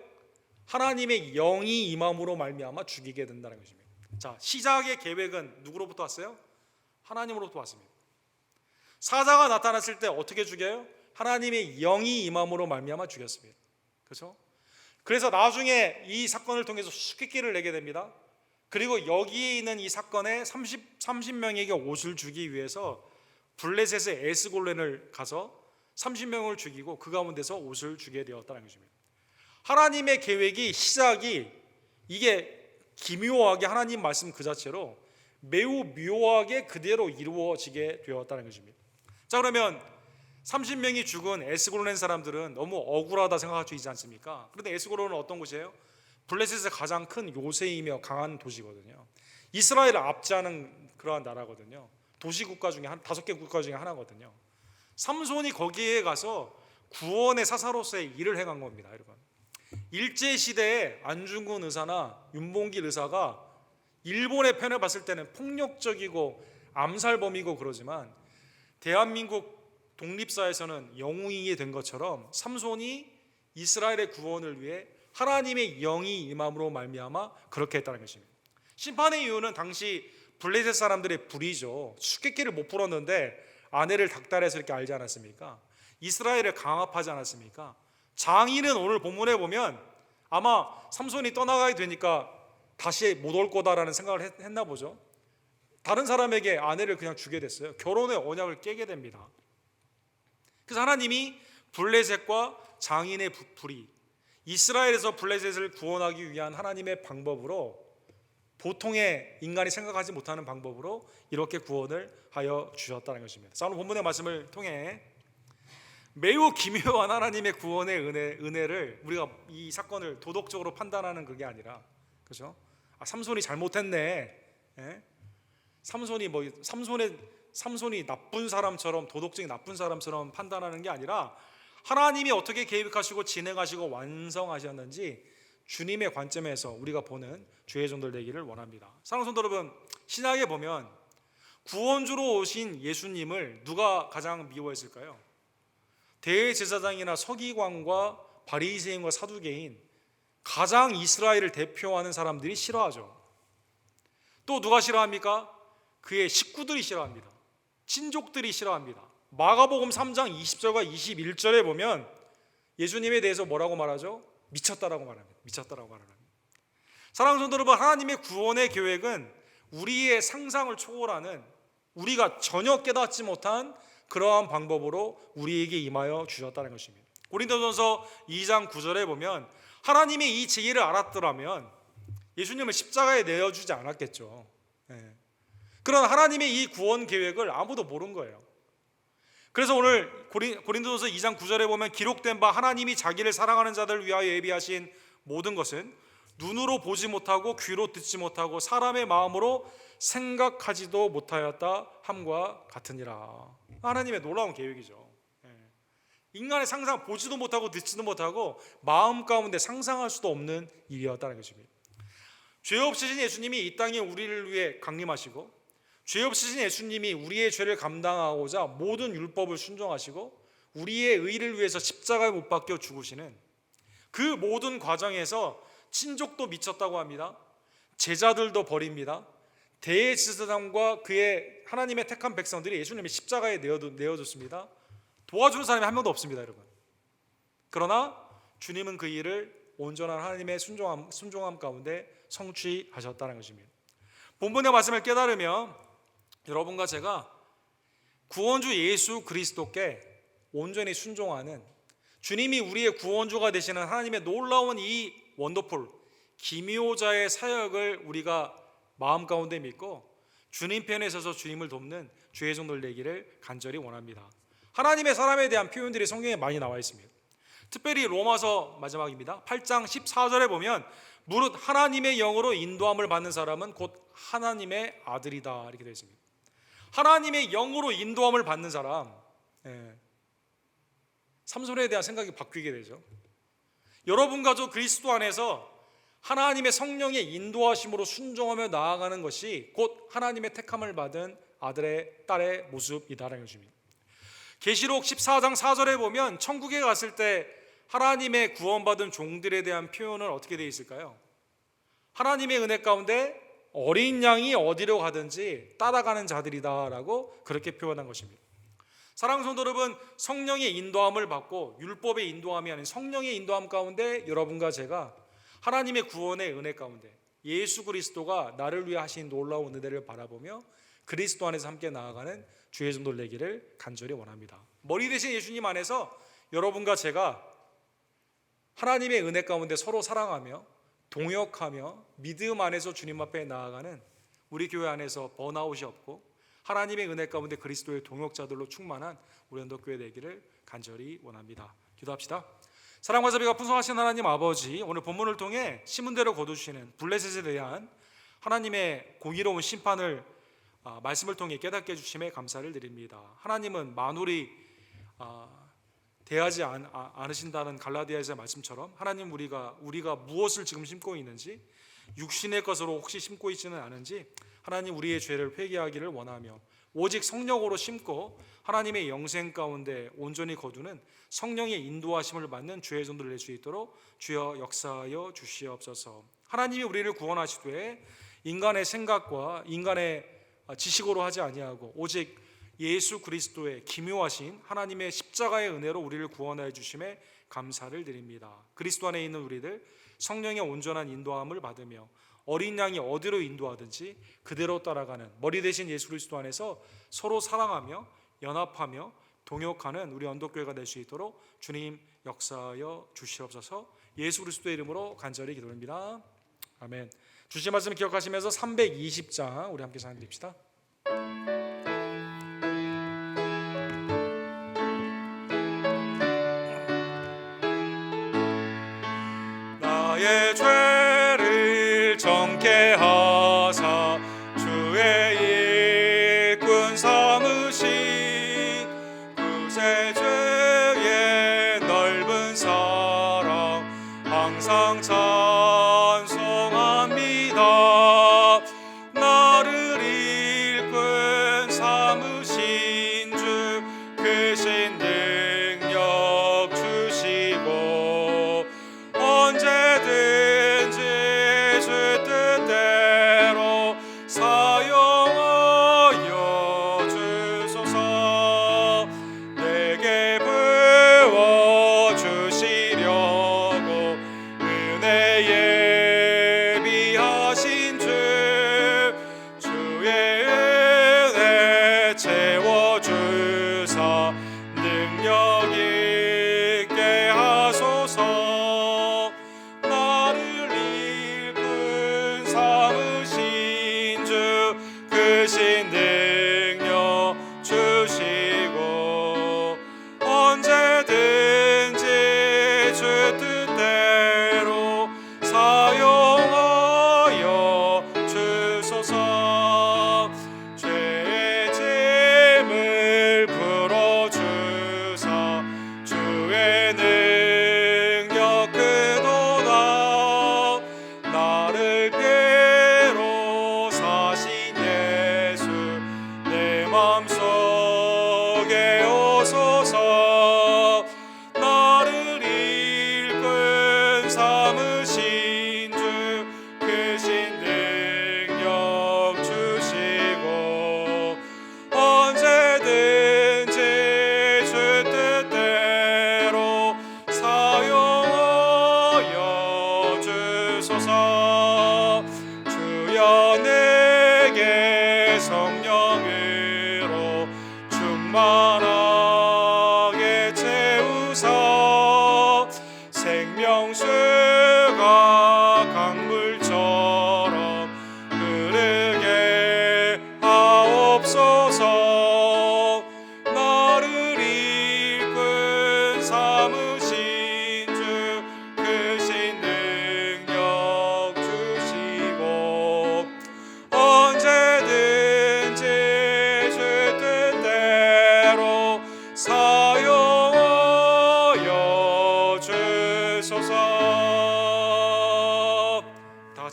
하나님의 영이 임함으로 말미암아 죽이게 된다는 것입니다. 자, 시작의 계획은 누구로부터 왔어요? 하나님으로부터 왔습니다. 사자가 나타났을 때 어떻게 죽여요? 하나님의 영이 임함으로 말미암아 죽였습니다. 그렇죠? 그래서 나중에 이 사건을 통해서 수수께끼를 내게 됩니다. 그리고 여기에 있는 이 사건에 30명에게 옷을 주기 위해서 블레셋의 에스골렌을 가서 30명을 죽이고 그 가운데서 옷을 주게 되었다는 것입니다. 하나님의 계획이 시작이 이게 기묘하게 하나님 말씀 그 자체로 매우 묘하게 그대로 이루어지게 되었다는 것입니다. 자, 그러면 30명이 죽은 에스골론 사람들은 너무 억울하다 생각할 수 있지 않습니까? 그런데 에스골론은 어떤 곳이에요? 블레셋의 가장 큰 요새이며 강한 도시거든요. 이스라엘을 압제하는 그러한 나라거든요. 도시국가 중에 5개 국가 중에 하나거든요. 삼손이 거기에 가서 구원의 사사로서의 일을 행한 겁니다, 여러분. 일제시대에 안중근 의사나 윤봉길 의사가 일본의 편을 봤을 때는 폭력적이고 암살범이고 그러지만 대한민국 독립사에서는 영웅이 된 것처럼 삼손이 이스라엘의 구원을 위해 하나님의 영이 임함으로 말미암아 그렇게 했다는 것입니다. 심판의 이유는 당시 블레셋 사람들의 불의죠. 수수께끼를 못 풀었는데 아내를 닥달해서 이렇게 알지 않았습니까? 이스라엘을 강압하지 않았습니까? 장인은 오늘 본문에 보면 아마 삼손이 떠나가게 되니까 다시 못 올 거다라는 생각을 했나 보죠. 다른 사람에게 아내를 그냥 주게 됐어요. 결혼의 언약을 깨게 됩니다. 그래서 하나님이 블레셋과 장인의 불의, 이스라엘에서 블레셋을 구원하기 위한 하나님의 방법으로, 보통의 인간이 생각하지 못하는 방법으로 이렇게 구원을 하여 주셨다는 것입니다. 자, 오늘 본문의 말씀을 통해 매우 기묘한 하나님의 구원의 은혜를 우리가 이 사건을 도덕적으로 판단하는 그게 아니라, 그렇죠? 삼손이 잘못했네. 예? 삼손이 나쁜 사람처럼, 도덕적인 나쁜 사람처럼 판단하는 게 아니라 하나님이 어떻게 계획하시고 진행하시고 완성하셨는지 주님의 관점에서 우리가 보는 주의 종들 되기를 원합니다. 사랑하는 성도 여러분, 신약에 보면 구원주로 오신 예수님을 누가 가장 미워했을까요? 대제사장이나 서기관과 바리새인과 사두개인, 가장 이스라엘을 대표하는 사람들이 싫어하죠. 또 누가 싫어합니까? 그의 식구들이 싫어합니다. 친족들이 싫어합니다. 마가복음 3장 20절과 21절에 보면 예수님에 대해서 뭐라고 말하죠? 미쳤다라고 말합니다. 미쳤다라고 말합니다. 사랑하는 성도 여러분, 하나님의 구원의 계획은 우리의 상상을 초월하는, 우리가 전혀 깨닫지 못한 그러한 방법으로 우리에게 임하여 주셨다는 것입니다. 고린도전서 2장 9절에 보면 하나님이 이 지혜를 알았더라면 예수님을 십자가에 내어주지 않았겠죠. 그런 하나님의 이 구원 계획을 아무도 모른 거예요. 그래서 오늘 고린도전서 2장 9절에 보면 기록된 바 하나님이 자기를 사랑하는 자들을 위하여 예비하신 모든 것은 눈으로 보지 못하고 귀로 듣지 못하고 사람의 마음으로 생각하지도 못하였다 함과 같으니라. 하나님의 놀라운 계획이죠. 인간의 상상, 보지도 못하고 듣지도 못하고 마음 가운데 상상할 수도 없는 일이었다는 것입니다. 죄 없으신 예수님이 이 땅에 우리를 위해 강림하시고, 죄 없으신 예수님이 우리의 죄를 감당하고자 모든 율법을 순종하시고 우리의 의를 위해서 십자가에 못 박혀 죽으시는 그 모든 과정에서 친족도 미쳤다고 합니다. 제자들도 버립니다. 대제사장과 그의 하나님의 택한 백성들이 예수님의 십자가에 내어줬습니다. 도와주는 사람이 한 명도 없습니다, 여러분. 그러나 주님은 그 일을 온전한 하나님의 순종함 가운데 성취하셨다는 것입니다. 본문의 말씀을 깨달으며 여러분과 제가 구원주 예수 그리스도께 온전히 순종하는, 주님이 우리의 구원주가 되시는 하나님의 놀라운 이 원더풀 기묘자의 사역을 우리가 마음 가운데 믿고 주님 편에 서서 주님을 돕는 주의 종들 되기를 간절히 원합니다. 하나님의 사람에 대한 표현들이 성경에 많이 나와 있습니다. 특별히 로마서 마지막입니다. 8장 14절에 보면 무릇 하나님의 영으로 인도함을 받는 사람은 곧 하나님의 아들이다, 이렇게 되어 있습니다. 하나님의 영으로 인도함을 받는 사람, 삼손에 대한 생각이 바뀌게 되죠. 여러분과 저 그리스도 안에서 하나님의 성령의 인도하심으로 순종하며 나아가는 것이 곧 하나님의 택함을 받은 아들의 딸의 모습이다라는 것입니다. 계시록 14장 4절에 보면 천국에 갔을 때 하나님의 구원받은 종들에 대한 표현은 어떻게 되어 있을까요? 하나님의 은혜 가운데 어린 양이 어디로 가든지 따라가는 자들이다라고 그렇게 표현한 것입니다. 사랑하는 성도 여러분, 성령의 인도함을 받고 율법의 인도함이 아닌 성령의 인도함 가운데 여러분과 제가 하나님의 구원의 은혜 가운데 예수 그리스도가 나를 위해 하신 놀라운 은혜를 바라보며 그리스도 안에서 함께 나아가는 주의 종들 되기를 간절히 원합니다. 머리 대신 예수님 안에서 여러분과 제가 하나님의 은혜 가운데 서로 사랑하며 동역하며 믿음 안에서 주님 앞에 나아가는 우리 교회 안에서 번아웃이 없고 하나님의 은혜 가운데 그리스도의 동역자들로 충만한 우리 언덕교회 되기를 간절히 원합니다. 기도합시다. 사랑과 자비가 풍성하신 하나님 아버지, 오늘 본문을 통해 심은대로 거두시는 블레셋에 대한 하나님의 공의로운 심판을 말씀을 통해 깨닫게 해주심에 감사를 드립니다. 하나님은 만울이 대하지 않으신다는 갈라디아서의 말씀처럼 하나님 우리가 무엇을 지금 심고 있는지, 육신의 것으로 혹시 심고 있지는 않은지 하나님 우리의 죄를 회개하기를 원하며 오직 성령으로 심고 하나님의 영생 가운데 온전히 거두는 성령의 인도하심을 받는 주의 종들 될 수 있도록 주여 역사하여 주시옵소서. 하나님이 우리를 구원하시되 인간의 생각과 인간의 지식으로 하지 아니하고 오직 예수 그리스도의 기묘하신 하나님의 십자가의 은혜로 우리를 구원하여 주심에 감사를 드립니다. 그리스도 안에 있는 우리들 성령의 온전한 인도함을 받으며 어린 양이 어디로 인도하든지 그대로 따라가는 머리 대신 예수 그리스도 안에서 서로 사랑하며 연합하며 동역하는 우리 언덕교회가 될 수 있도록 주님 역사하여 주시옵소서. 예수 그리스도의 이름으로 간절히 기도합니다. 아멘. 주신 말씀을 기억하시면서 320장 우리 함께 찬양드립시다. 나의 죄를 정케 하사 주의 일꾼 삼으신 구세주의 넓은 사랑 항상 찬송합니다. 나를 일꾼 삼으신 주 크신 능력 주시고 언제든지 주 뜻대로 사용하여 주소서. 내게 부어주시려고 은혜 예비하신 주의 은혜 채워주사 능력 있게 하소서. 나를 일꾼 삼으신 주 크신 능력 주시고 언제든지 주 뜻대로 사용하여 주소서. 죄의 짐을 풀어주사 주의 능력 크도다. 나를 괴로 사신 예수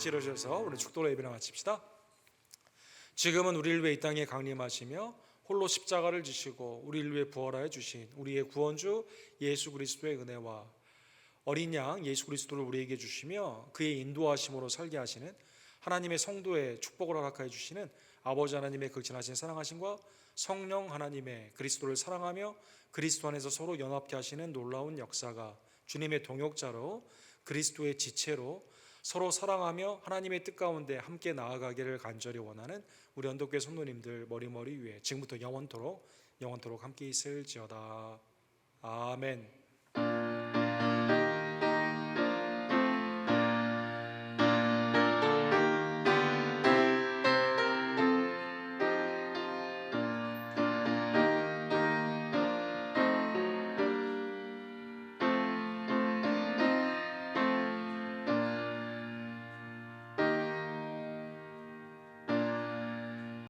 같이 일어서서 우리 축도로 예배를 마칩시다. 지금은 우리를 위해 이 땅에 강림하시며 홀로 십자가를 지시고 우리를 위해 부활하여 주신 우리의 구원주 예수 그리스도의 은혜와 어린 양 예수 그리스도를 우리에게 주시며 그의 인도하심으로 살게 하시는 하나님의 성도의 축복을 허락하여 주시는 아버지 하나님의 극진하신 사랑하심과 성령 하나님의 그리스도를 사랑하며 그리스도 안에서 서로 연합케 하시는 놀라운 역사가 주님의 동역자로 그리스도의 지체로 서로 사랑하며 하나님의 뜻 가운데 함께 나아가기를 간절히 원하는 우리 언덕교회 성도님들 머리 위에 지금부터 영원토록 함께 있을지어다. 아멘.